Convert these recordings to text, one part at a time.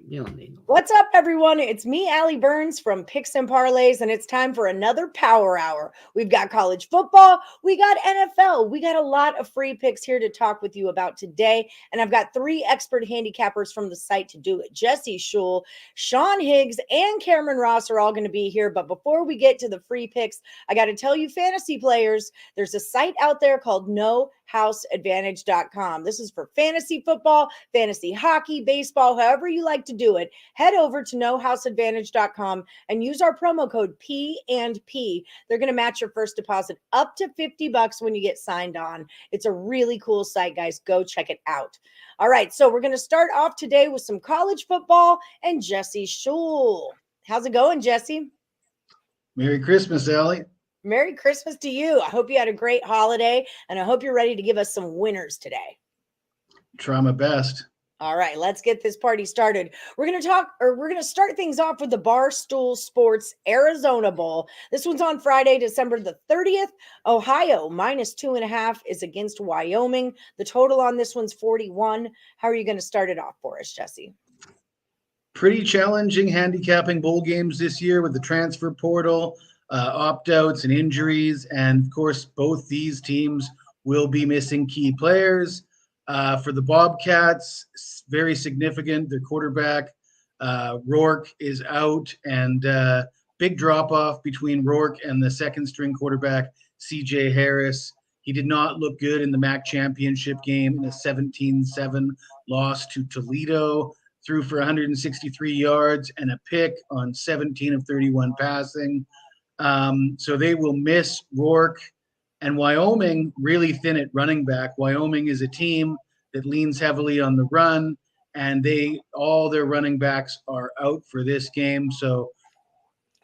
You don't need no. What's up, everyone? It's me, Allie Burns from Picks and Parlays, and it's time for another Power Hour. We've got college football, we got NFL, we got a lot of free picks here to talk with you about today, and I've got three expert handicappers from the site to do it. Jesse Schul, Sean Higgs, and Cameron Ross are all going to be here, but before we get to the free picks, I got to tell you, fantasy players, there's a site out there called NoHouseAdvantage.com. This is for fantasy football, fantasy hockey, baseball, however you like to do it. Head over to NoHouseAdvantage.com and use our promo code P&P. They're going to match your first deposit up to $50 when you get signed on. It's a really cool site, guys. Go check it out. All right, so we're going to start off today with some college football and Jesse Schul. How's it going, Jesse? Merry Christmas, Allie. Merry Christmas to you. I hope you had a great holiday, and I hope you're ready to give us some winners today. Try my best. All right, let's get this party started. We're going to start things off with the Barstool Sports Arizona Bowl. This one's on Friday, December the 30th. Ohio -2.5 is against Wyoming. The total on this one's 41. How are you going to start it off for us, Jesse? Pretty challenging handicapping bowl games this year with the transfer portal, opt-outs and injuries. And of course, both these teams will be missing key players. For the Bobcats, very significant. Their quarterback, Rourke, is out, and big drop-off between Rourke and the second-string quarterback, C.J. Harris. He did not look good in the MAC championship game in a 17-7 loss to Toledo. Threw for 163 yards and a pick on 17 of 31 passing. So they will miss Rourke. And Wyoming really thin at running back. Wyoming is a team that leans heavily on the run, and all their running backs are out for this game. So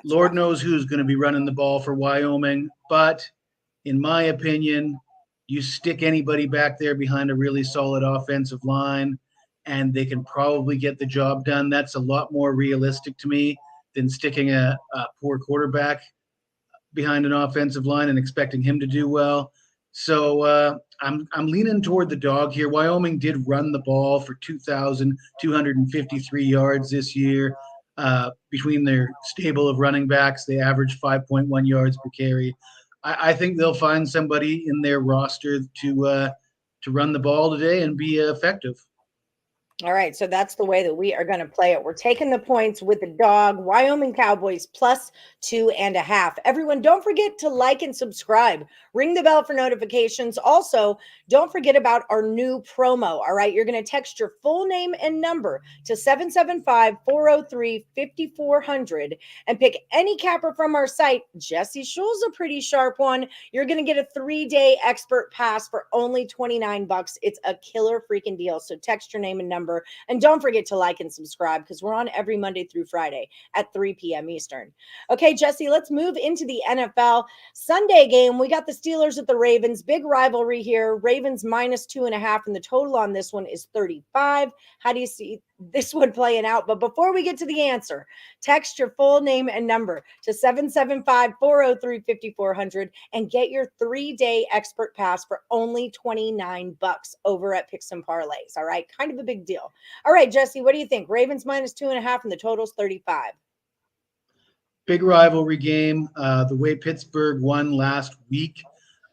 Lord knows who's going to be running the ball for Wyoming. But in my opinion, you stick anybody back there behind a really solid offensive line, and they can probably get the job done. That's a lot more realistic to me than sticking a poor quarterback behind an offensive line and expecting him to do well. So I'm leaning toward the dog here. Wyoming did run the ball for 2,253 yards this year. Between their stable of running backs, they averaged 5.1 yards per carry. I think they'll find somebody in their roster to run the ball today and be effective. All right, so that's the way that we are going to play it. We're taking the points with the dog, Wyoming Cowboys +2.5. Everyone, don't forget to like and subscribe. Ring the bell for notifications. Also, don't forget about our new promo. All right, you're going to text your full name and number to 775-403-5400 and pick any capper from our site. Jesse Schul's a pretty sharp one. You're going to get a 3-day expert pass for only $29. It's a killer freaking deal. So text your name and number. And don't forget to like and subscribe because we're on every Monday through Friday at 3 p.m. Eastern. Okay, Jesse, let's move into the NFL. Sunday game, we got the Steelers at the Ravens. Big rivalry here. Ravens -2.5, and the total on this one is 35. How do you see this one playing out? But before we get to the answer, text your full name and number to 775-403-5400 and get your 3-day expert pass for only $29 over at Picks and Parlays. All right, kind of a big deal. All right, Jesse, what do you think? Ravens -2.5 and the total's 35. Big rivalry game. The way Pittsburgh won last week,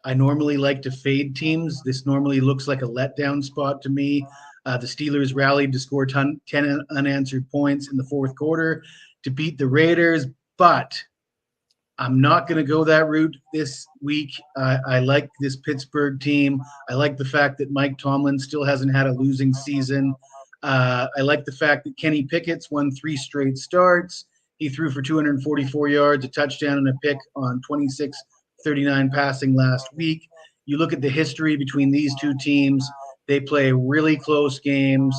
I normally like to fade teams. This normally looks like a letdown spot to me. The Steelers rallied to score 10 unanswered points in the fourth quarter to beat the Raiders, but I'm not going to go that route this week. I like this Pittsburgh team. I like the fact that Mike Tomlin still hasn't had a losing season. I like the fact that Kenny Pickett's won 3 straight starts. He threw for 244 yards, a touchdown, and a pick on 26-39 passing last week. You look at the history between these two teams. They play really close games.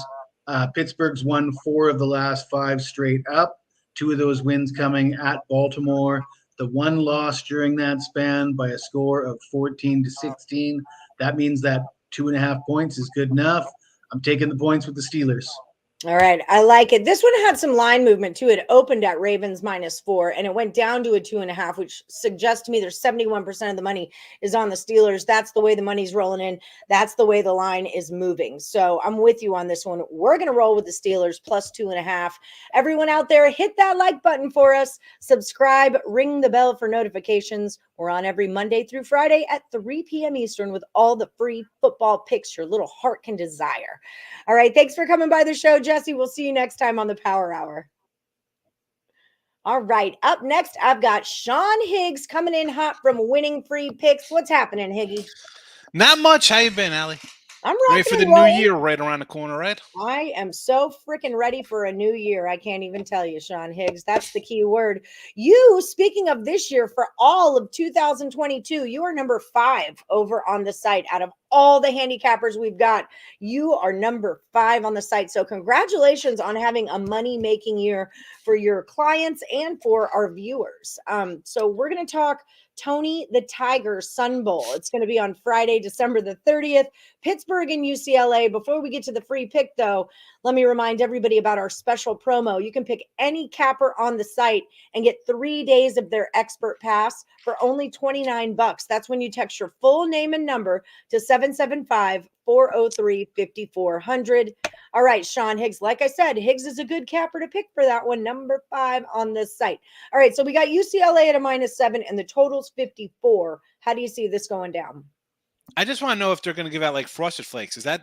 Pittsburgh's won 4 of the last 5 straight up, 2 of those wins coming at Baltimore. The one loss during that span by a score of 14-16. That means that 2.5 points is good enough. I'm taking the points with the Steelers. All right, I like it. This one had some line movement too. It opened at Ravens -4 and it went down to a 2.5, which suggests to me there's 71% of the money is on the Steelers. That's the way the money's rolling in. That's the way the line is moving. So I'm with you on this one. We're going to roll with the Steelers +2.5. Everyone out there, hit that like button for us. Subscribe, ring the bell for notifications. We're on every Monday through Friday at 3 p.m. Eastern with all the free football picks your little heart can desire. All right. Thanks for coming by the show, Jesse. We'll see you next time on the Power Hour. All right. Up next, I've got Sean Higgs coming in hot from winning free picks. What's happening, Higgy? Not much. How you been, Allie? I'm ready for the new year right around the corner, right? I am so freaking ready for a new year. I can't even tell you, Sean Higgs. That's the key word. You, speaking of this year, for all of 2022, you are number 5 over on the site. Out of all the handicappers we've got, you are number 5 on the site. So congratulations on having a money-making year for your clients and for our viewers. So we're going to talk Tony the Tiger Sun Bowl. It's going to be on Friday, December the 30th, Pittsburgh and UCLA. Before we get to the free pick, though, let me remind everybody about our special promo. You can pick any capper on the site and get 3 days of their expert pass for only $29. That's when you text your full name and number to 775-403-5400. All right, Sean Higgs. Like I said, Higgs is a good capper to pick for that one, number 5 on this site. All right, so we got UCLA at a -7 and the total's 54. How do you see this going down? I just want to know if they're going to give out like Frosted Flakes. Is the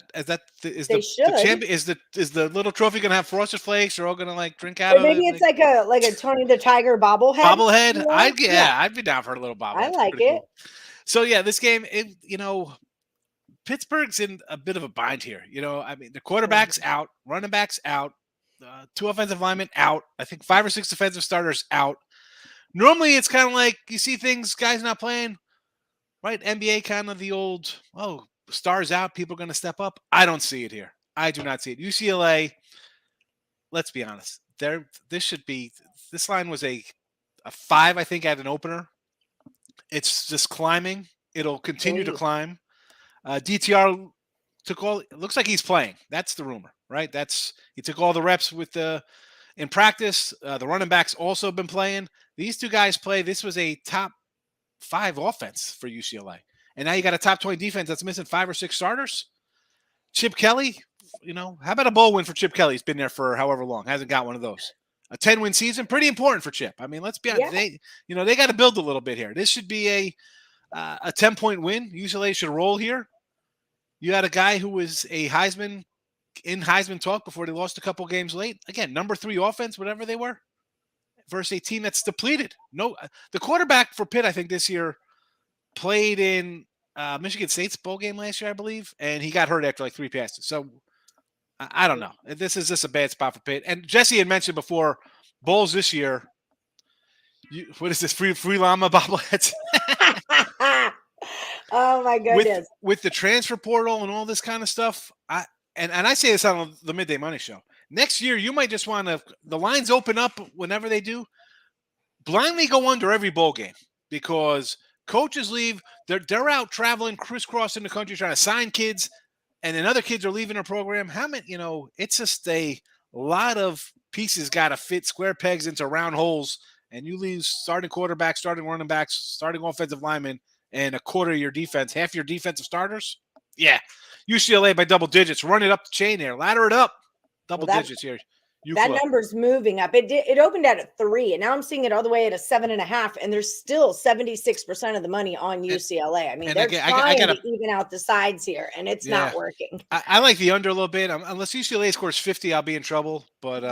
little trophy going to have Frosted Flakes? They're all going to like drink out or of maybe it? It's like a Tony the Tiger bobblehead. Bobblehead? I'd be down for a little bobblehead. I like it. Cool. So yeah, this game, Pittsburgh's in a bit of a bind here. I mean, the quarterback's out, running back's out, 2 offensive linemen out. I think 5 or 6 defensive starters out. Normally, it's kind of like you see things, guys not playing, right? NBA kind of the old, stars out, people are going to step up. I don't see it here. I do not see it. UCLA, let's be honest. This line was a 5, I think, at an opener. It's just climbing. It'll continue to climb. DTR it looks like he's playing. That's the rumor, right? He took all the reps in practice. The running backs also been playing. These 2 guys play. This was a top 5 offense for UCLA. And now you got a top 20 defense that's missing 5 or 6 starters. Chip Kelly, how about a bowl win for Chip Kelly? He's been there for however long. Hasn't got one of those. A 10-win season, pretty important for Chip. I mean, let's be honest. Yeah. They got to build a little bit here. This should be a 10-point win. UCLA should roll here. You had a guy who was a Heisman talk before they lost a couple games late. Again, number 3 offense, whatever they were, versus a team that's depleted. No, the quarterback for Pitt, I think this year, played in Michigan State's bowl game last year, I believe, and he got hurt after like 3 passes. So I don't know. This is just a bad spot for Pitt. And Jesse had mentioned before, bowls this year. What is this, free llama bobbleheads? Oh my goodness! With the transfer portal and all this kind of stuff, I say this on the Midday Money Show. Next year, you might just want to. The lines open up whenever they do. Blindly go under every bowl game because coaches leave. They're out traveling, crisscrossing the country, trying to sign kids, and then other kids are leaving their program. How many? It's just a lot of pieces got to fit square pegs into round holes, and you leave starting quarterbacks, starting running backs, starting offensive linemen. And a quarter of your defense, half your defensive starters. Yeah. UCLA by double digits. Run it up the chain there. Ladder it up. Double digits here. That number's moving up. It opened at a 3, and now I'm seeing it all the way at a 7.5, and there's still 76% of the money on UCLA. I mean, they're trying to even out the sides here, and it's not working. I like the under a little bit. Unless UCLA scores 50, I'll be in trouble. But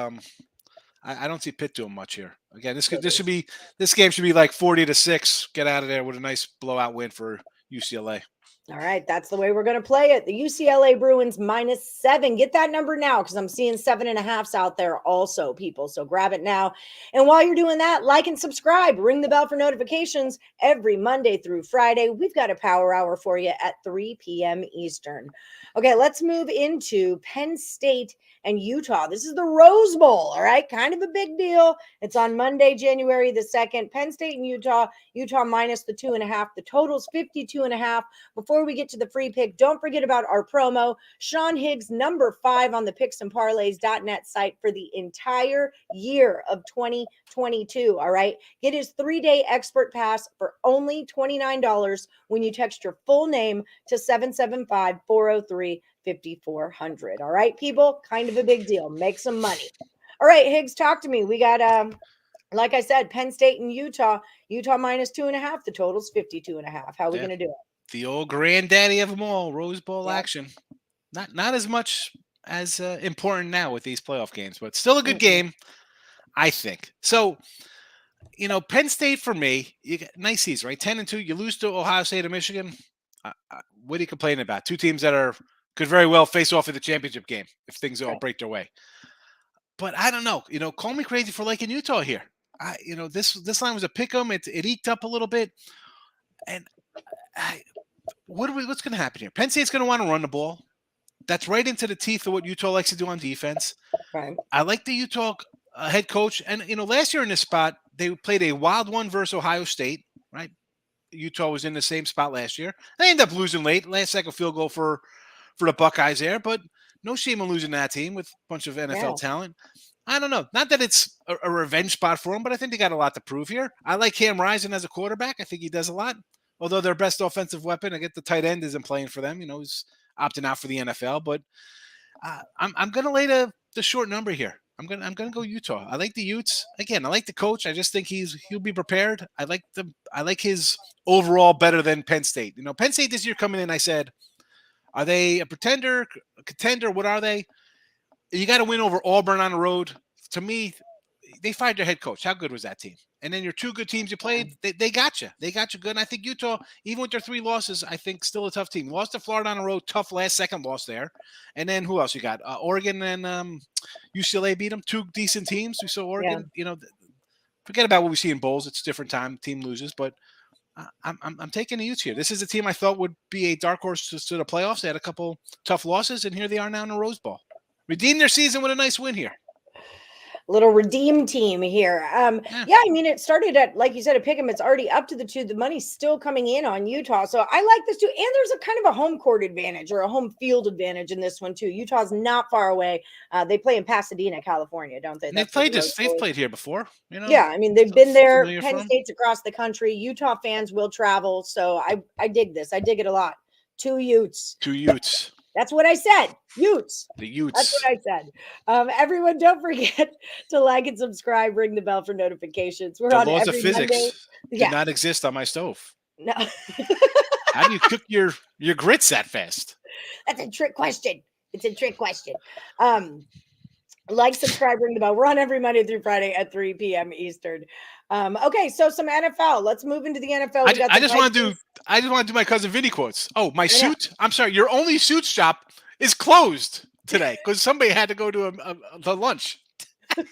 I don't see Pitt doing much here. Again, this game should be like 40-6. Get out of there with a nice blowout win for UCLA. All right, that's the way we're going to play it. The UCLA Bruins -7. Get that number now because I'm seeing 7.5s out there also, people. So grab it now. And while you're doing that, like and subscribe. Ring the bell for notifications every Monday through Friday. We've got a power hour for you at 3 p.m. Eastern. Okay, let's move into Penn State and Utah. This is the Rose Bowl, all right? Kind of a big deal. It's on Monday, January the 2nd. Penn State and Utah. Utah minus the 2.5. The total's 52.5. Before before we get to the free pick, don't forget about our promo. Sean Higgs, number 5 on the picksandparlays.net site for the entire year of 2022. All right. Get his 3-day expert pass for only $29 when you text your full name to 775-403-5400. All right, people, kind of a big deal. Make some money. All right, Higgs, talk to me. We got, like I said, Penn State and Utah. Utah minus 2.5. The total's 52.5. How are we going to do it? The old granddaddy of them all, Rose Bowl Yep. action. Not as much as important now with these playoff games, but still a good game, I think. So, Penn State for me, you get nice season, right? 10-2. You lose to Ohio State or Michigan. What are you complaining about? Two teams that could very well face off in the championship game if things all break their way. But I don't know. Call me crazy for liking Utah here. This line was a pick 'em. It eked up a little bit, and what's going to happen here? Penn State's going to want to run the ball. That's right into the teeth of what Utah likes to do on defense. Right. I like the Utah head coach, and last year in this spot they played a wild one versus Ohio State. Right, Utah was in the same spot last year. They ended up losing late, last second field goal for the Buckeyes there, but no shame in losing that team with a bunch of NFL talent. I don't know. Not that it's a revenge spot for them, but I think they got a lot to prove here. I like Cam Rising as a quarterback. I think he does a lot. Although their best offensive weapon, I get the tight end isn't playing for them. He's opting out for the NFL. But I'm going to lay the short number here. I'm gonna go Utah. I like the Utes. Again, I like the coach. I just think he'll be prepared. I like his overall better than Penn State. Penn State this year coming in, I said, are they a pretender, a contender? What are they? You got to win over Auburn on the road. To me, they fired their head coach. How good was that team? And then your two good teams you played, they got you. They got you good. And I think Utah, even with their 3 losses, I think still a tough team. Lost to Florida on the road, tough second loss there. And then who else you got? Oregon and UCLA beat them. 2 decent teams. We saw Oregon. Forget about what we see in bowls. It's a different time. Team loses, but I'm taking the Utes here. This is a team I thought would be a dark horse to the playoffs. They had a couple tough losses, and here they are now in the Rose Bowl. Redeem their season with a nice win here. Little redeem team here. I mean, it started at, like you said, a pick 'em. It's already up to the 2. The money's still coming in on Utah. So I like this too. And there's a kind of a home court advantage or a home field advantage in this one too. Utah's not far away. They play in Pasadena, California, don't they? They've played here before. Yeah, I mean, they've been there. Penn State's across the country. Utah fans will travel. So I dig this. I dig it a lot. 2 Utes. 2 Utes. That's what I said. Utes. The Utes. That's what I said. Everyone, don't forget to like and subscribe. Ring the bell for notifications. We're on laws every of physics Monday. do not exist on my stove. No. How do you cook your grits that fast? That's a trick question. It's a trick question. Like, subscribe, ring the bell. We're on every Monday through Friday at 3 p.m. Eastern. Okay, so some NFL. Let's move into the NFL. I just want to do my cousin Vinny quotes. Oh, my suit. I'm sorry, your only suit shop is closed today because somebody had to go to the lunch. God,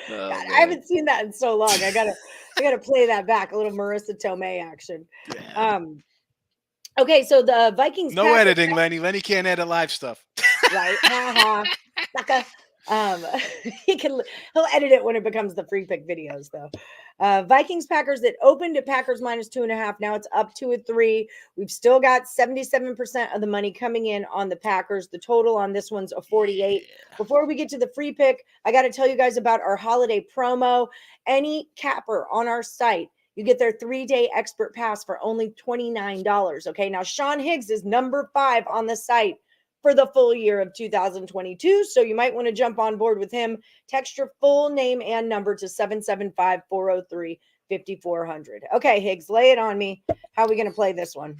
I haven't seen that in so long. I gotta play that back. A little Marissa Tomei action. Yeah. Okay, so the Vikings. No editing, Lenny. Lenny can't edit live stuff. Right. Sucker. He'll edit it when it becomes the free pick videos though. Vikings Packers, it opened at Packers minus 2.5. Now it's up to a 3. We've still got 77% of the money coming in on the Packers. The total on this one's a 48. Before we get to the free pick, I got to tell you guys about our holiday promo. Any capper on our site, you get their 3-day expert pass for only $29. Okay. Now Sean Higgs is number 5 on the site for the full year of 2022. So you might want to jump on board with him. Text your full name and number to 775-403-5400. Okay, Higgs, lay it on me. How are we going to play this one?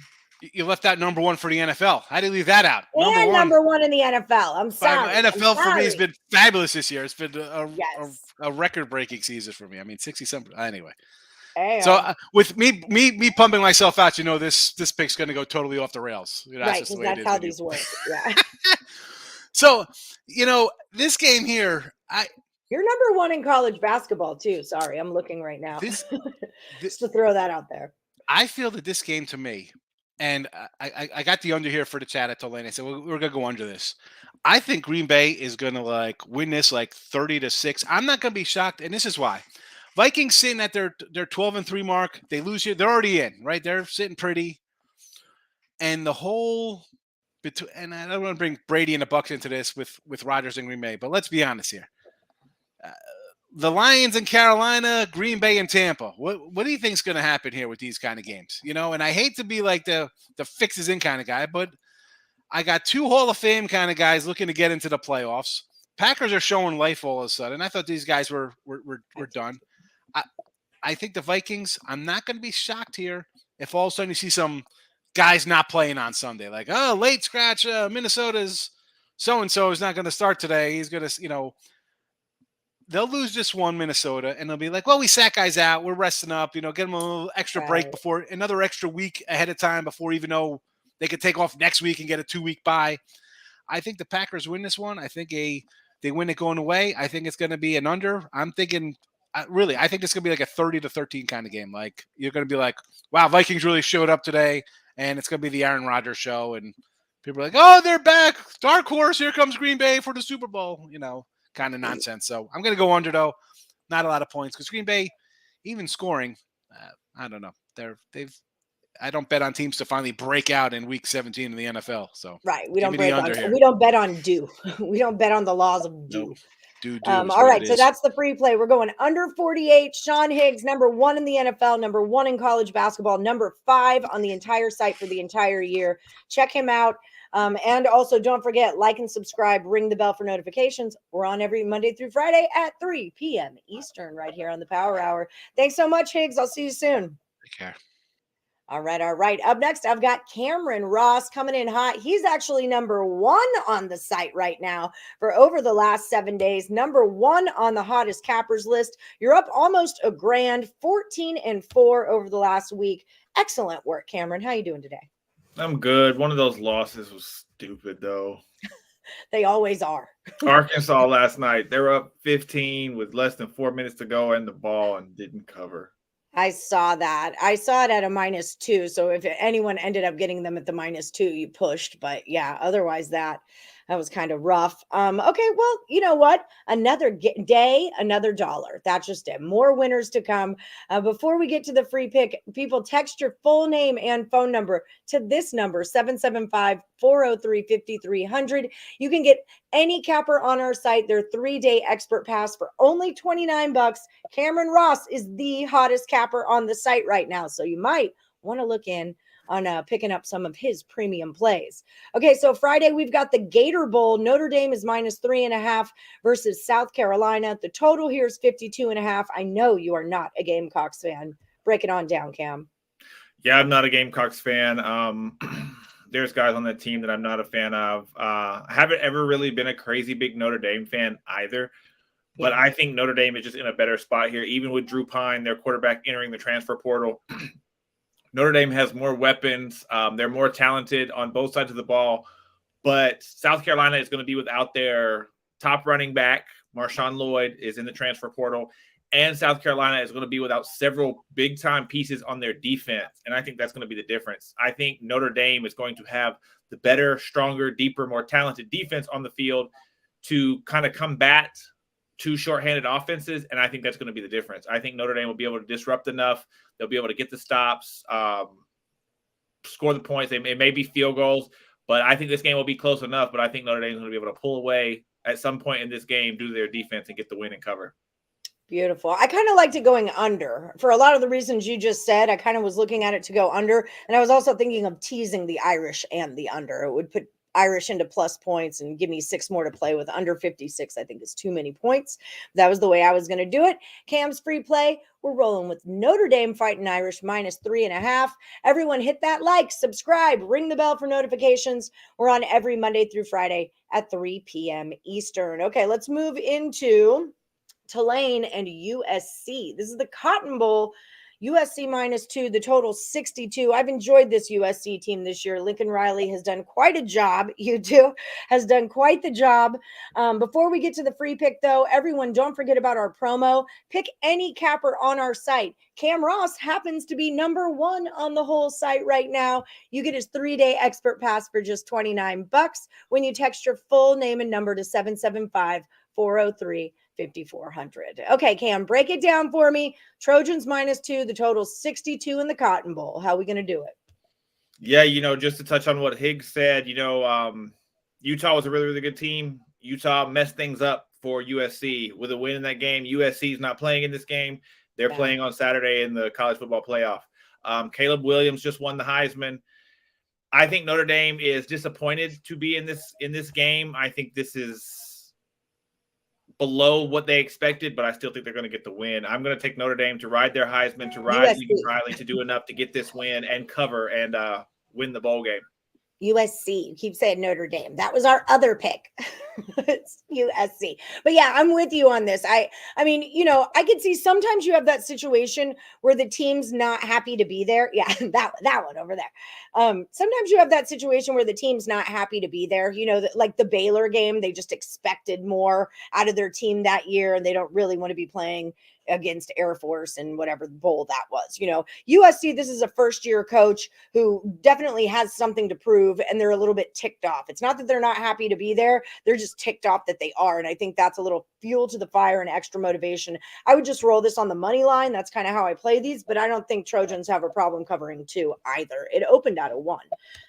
You left out number 1 for the NFL. How do you leave that out? Number one in the NFL. I'm sorry. NFL for me has been fabulous this year. It's been a record-breaking season for me. I mean, 60-something. Anyway. So with me pumping myself out, this pick's going to go totally off the rails. Right, because that's how these work. Yeah. So, this game here, you're number 1 in college basketball too. Sorry, I'm looking right now. Just to throw that out there. I feel that this game to me, and I got the under here for the chat at Tulane. I said we're going to go under this. I think Green Bay is going to win this 30-6. I'm not going to be shocked, and this is why. Vikings sitting at their 12-3 mark. They lose here. They're already in, right? They're sitting pretty. And the whole and I don't want to bring Brady and the Bucs into this with Rodgers and Green Bay, but let's be honest here. The Lions in Carolina, Green Bay and Tampa. What do you think is going to happen here with these kind of games? And I hate to be like the fixes in kind of guy, but I got two Hall of Fame kind of guys looking to get into the playoffs. Packers are showing life all of a sudden. I thought these guys were done. I think the Vikings, I'm not going to be shocked here if all of a sudden you see some guys not playing on Sunday. Like, oh, late scratch, Minnesota's so-and-so is not going to start today. He's going to, they'll lose this one, Minnesota, and they'll be like, well, we sat guys out. We're resting up, get them a little extra break before another extra week ahead of time before even though they could take off next week and get a 2-week bye. I think the Packers win this one. I think they win it going away. I think it's going to be an under. I'm thinking I think it's going to be like a 30-13 kind of game. Like you're going to be like, wow, Vikings really showed up today, and it's going to be the Aaron Rodgers show. And people are like, oh, they're back. Dark horse. Here comes Green Bay for the Super Bowl, kind of nonsense. So I'm going to go under, though. Not a lot of points because Green Bay, even scoring, I don't know. I don't bet on teams to finally break out in Week 17 in the NFL. So right, we don't bet on do. We don't bet on the laws of do. Nope. Do all right, so that's the free play. We're going under 48. Sean Higgs, number 1 in the NFL, number 1 in college basketball, number 5 on the entire site for the entire year. Check him out. And also don't forget, like and subscribe, ring the bell for notifications. We're on every Monday through Friday at 3 p.m. Eastern right here on the Power Hour. Thanks so much, Higgs. I'll see you soon. Take care. All right. Up next, I've got Cameron Ross coming in hot. He's actually number 1 on the site right now for over the last 7 days. Number 1 on the hottest cappers list. You're up almost a grand, 14-4 over the last week. Excellent work, Cameron. How you doing today? I'm good. One of those losses was stupid, though. They always are. Arkansas last night, they were up 15 with less than 4 minutes to go and the ball and didn't cover. I saw that. I saw it at a -2. So if anyone ended up getting them at the -2, you pushed. But yeah, otherwise that was kind of rough. Okay, well, you know what? Another day, another dollar. That's just it. More winners to come. Before we get to the free pick, people text your full name and phone number to this number, 775-403-5300. You can get any capper on our site, their 3-day expert pass for only $29. Cameron Ross is the hottest capper on the site right now. So you might want to look in on picking up some of his premium plays. Okay, so Friday we've got the Gator Bowl. Notre Dame is -3.5 versus South Carolina. The total here is 52.5. I know you are not a Gamecocks fan. Break it on down, Cam. Yeah, I'm not a Gamecocks fan. There's guys on that team that I'm not a fan of. I haven't ever really been a crazy big Notre Dame fan either. But I think Notre Dame is just in a better spot here, even with Drew Pine, their quarterback, entering the transfer portal. Notre Dame has more weapons. They're more talented on both sides of the ball. But South Carolina is going to be without their top running back. Marshawn Lloyd is in the transfer portal. And South Carolina is going to be without several big-time pieces on their defense. And I think that's going to be the difference. I think Notre Dame is going to have the better, stronger, deeper, more talented defense on the field to kind of combat two shorthanded offenses, and I think that's going to be the difference. I think Notre Dame will be able to disrupt enough. They'll be able to get the stops, score the points. It may be field goals, but I think this game will be close enough. But I think Notre Dame is going to be able to pull away at some point in this game due to their defense and get the win and cover. Beautiful. I kind of liked it going under for a lot of the reasons you just said. I kind of was looking at it to go under, and I was also thinking of teasing the Irish and the under. It would put Irish into plus points and give me 6 more to play with. Under 56, I think, is too many points. That was the way I was going to do it. Cam's free play. We're rolling with Notre Dame fighting Irish -3.5. Everyone hit that like, subscribe, ring the bell for notifications. We're on every Monday through Friday at 3 p.m. Eastern. Okay, let's move into Tulane and USC. This is the Cotton Bowl. USC -2, the total 62. I've enjoyed this USC team this year. Lincoln Riley has done quite a job. Has done quite the job. Before we get to the free pick, though, everyone, don't forget about our promo. Pick any capper on our site. Cam Ross happens to be number 1 on the whole site right now. You get his 3-day expert pass for just $29 when you text your full name and number to 775-403-5400. Okay, Cam, break it down for me. Trojans -2, the total 62 in the Cotton Bowl. How are we going to do it? Yeah, just to touch on what Higgs said, Utah was a really, really good team. Utah messed things up for USC with a win in that game. USC is not playing in this game. They're playing on Saturday in the college football playoff. Caleb Williams just won the Heisman. I think Notre Dame is disappointed to be in this game. I think this is below what they expected, but I still think they're going to get the win. I'm going to take Notre Dame to ride their Heisman, to ride Lincoln Riley, to do enough to get this win and cover and win the bowl game. USC. You keep saying Notre Dame. That was our other pick. It's USC. But yeah, I'm with you on this. I mean, I could see sometimes you have that situation where the team's not happy to be there. Yeah, that one over there. Sometimes you have that situation where the team's not happy to be there. Like the Baylor game, they just expected more out of their team that year, and they don't really want to be playing against Air Force and whatever bowl that was. USC, this is a first-year coach who definitely has something to prove, and they're a little bit ticked off. It's not that they're not happy to be there. They're just ticked off that they are, and I think that's a little fuel to the fire and extra motivation. I would just roll this on the money line. That's kind of how I play these, but I don't think Trojans have a problem covering 2 either. It opened out of 1,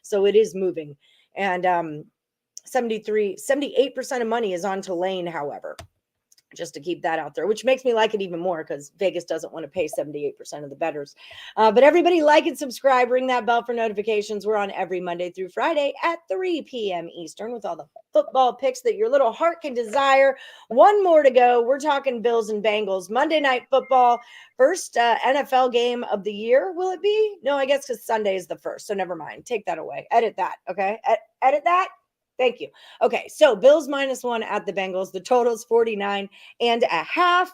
so it is moving. And 78% of money is on Tulane, however, just to keep that out there, which makes me like it even more because Vegas doesn't want to pay 78% of the bettors. But everybody like and subscribe, ring that bell for notifications. We're on every Monday through Friday at 3 p.m. Eastern with all the football picks that your little heart can desire. One more to go. We're talking Bills and Bengals. Monday Night Football, first NFL game of the year. Will it be? No, I guess because Sunday is the first. So never mind. Take that away. Edit that. Okay. Edit that. Thank you. Okay, so Bills -1 at the Bengals. The total's 49.5.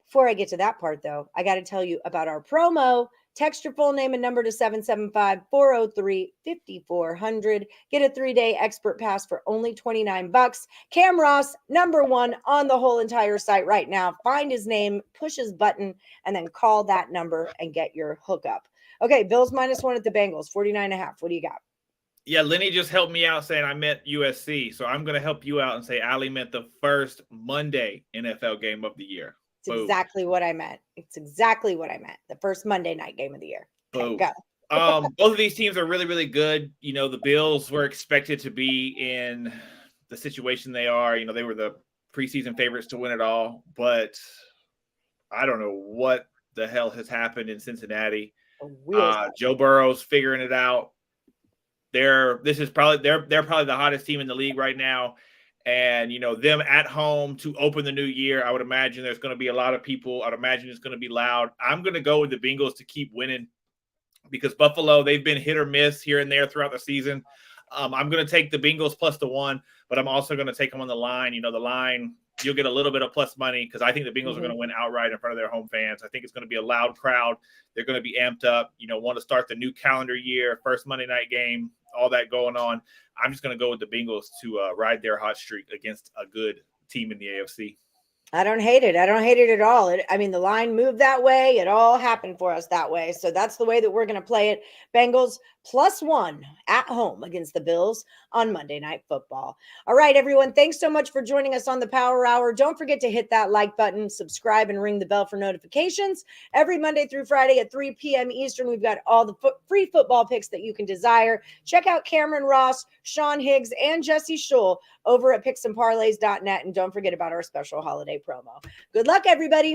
Before I get to that part, though, I got to tell you about our promo. Text your full name and number to 775-403-5400. Get a 3-day expert pass for only $29. Cam Ross, #1 on the whole entire site right now. Find his name, push his button, and then call that number and get your hookup. Okay, Bills -1 at the Bengals, 49.5. What do you got? Yeah, Lenny just helped me out saying I meant USC. So I'm going to help you out and say Allie meant the first Monday NFL game of the year. It's exactly what I meant. It's exactly what I meant. The first Monday night game of the year. Okay, go. Both of these teams are really, really good. The Bills were expected to be in the situation they are. They were the preseason favorites to win it all. But I don't know what the hell has happened in Cincinnati. Joe Burrow's figuring it out. They're probably the hottest team in the league right now. And, them at home to open the new year, I would imagine there's going to be a lot of people. I'd imagine it's going to be loud. I'm going to go with the Bengals to keep winning because Buffalo, they've been hit or miss here and there throughout the season. I'm going to take the Bengals plus the 1, but I'm also going to take them on the line. The line, you'll get a little bit of plus money because I think the Bengals are going to win outright in front of their home fans. I think it's going to be a loud crowd. They're going to be amped up, want to start the new calendar year, first Monday night game, all that going on. I'm just going to go with the Bengals to ride their hot streak against a good team in the AFC. I don't hate it. I don't hate it at all. The line moved that way. It all happened for us that way. So that's the way that we're going to play it. Bengals +1 at home against the Bills on Monday Night Football. All right, everyone. Thanks so much for joining us on the Power Hour. Don't forget to hit that like button, subscribe, and ring the bell for notifications. Every Monday through Friday at 3 p.m. Eastern, we've got all the free football picks that you can desire. Check out Cameron Ross, Sean Higgs, and Jesse Schull over at picksandparlays.net. And don't forget about our special holiday promo. Good luck, everybody.